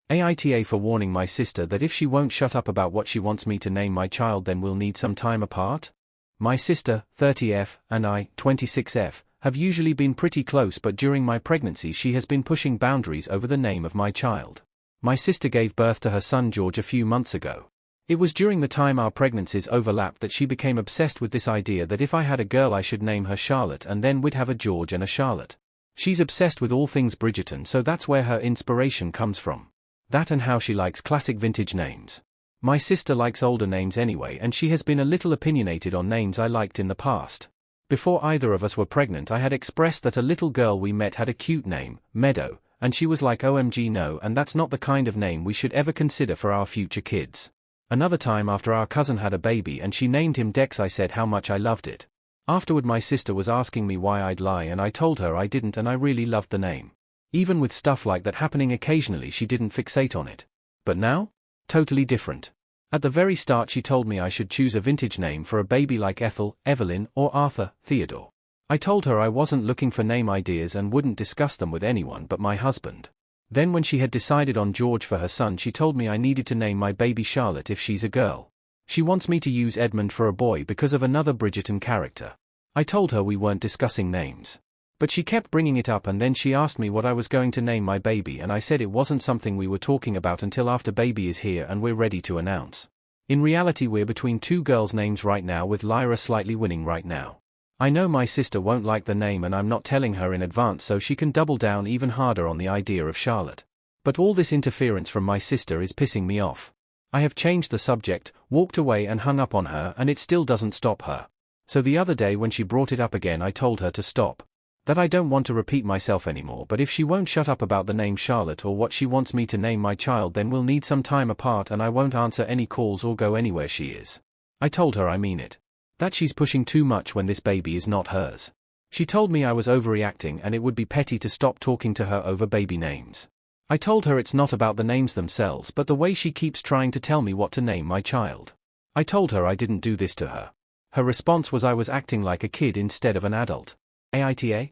AITA for warning my sister that if she won't shut up about what she wants me to name my child then we'll need some time apart. My sister, 30F, and I, 26F, have usually been pretty close, but during my pregnancy she has been pushing boundaries over the name of my child. My sister gave birth to her son George a few months ago. It was during the time our pregnancies overlapped that she became obsessed with this idea that if I had a girl I should name her Charlotte and then we'd have a George and a Charlotte. She's obsessed with all things Bridgerton, so that's where her inspiration comes from. That and how she likes classic vintage names. My sister likes older names anyway, and she has been a little opinionated on names I liked in the past. Before either of us were pregnant I had expressed that a little girl we met had a cute name, Meadow, and she was like OMG no, and that's not the kind of name we should ever consider for our future kids. Another time after our cousin had a baby and she named him Dex I said how much I loved it. Afterward my sister was asking me why I'd lie and I told her I didn't and I really loved the name. Even with stuff like that happening occasionally she didn't fixate on it. But now? Totally different. At the very start she told me I should choose a vintage name for a baby like Ethel, Evelyn, or Arthur, Theodore. I told her I wasn't looking for name ideas and wouldn't discuss them with anyone but my husband. Then when she had decided on George for her son she told me I needed to name my baby Charlotte if she's a girl. She wants me to use Edmund for a boy because of another Bridgerton character. I told her we weren't discussing names. But she kept bringing it up and then she asked me what I was going to name my baby and I said it wasn't something we were talking about until after baby is here and we're ready to announce. In reality we're between two girls' names right now with Lyra slightly winning right now. I know my sister won't like the name and I'm not telling her in advance so she can double down even harder on the idea of Charlotte. But all this interference from my sister is pissing me off. I have changed the subject, walked away and hung up on her and it still doesn't stop her. So the other day when she brought it up again I told her to stop. That I don't want to repeat myself anymore, but if she won't shut up about the name Charlotte or what she wants me to name my child then we'll need some time apart and I won't answer any calls or go anywhere she is. I told her I mean it. That she's pushing too much when this baby is not hers. She told me I was overreacting and it would be petty to stop talking to her over baby names. I told her it's not about the names themselves but the way she keeps trying to tell me what to name my child. I told her I didn't do this to her. Her response was I was acting like a kid instead of an adult. AITA?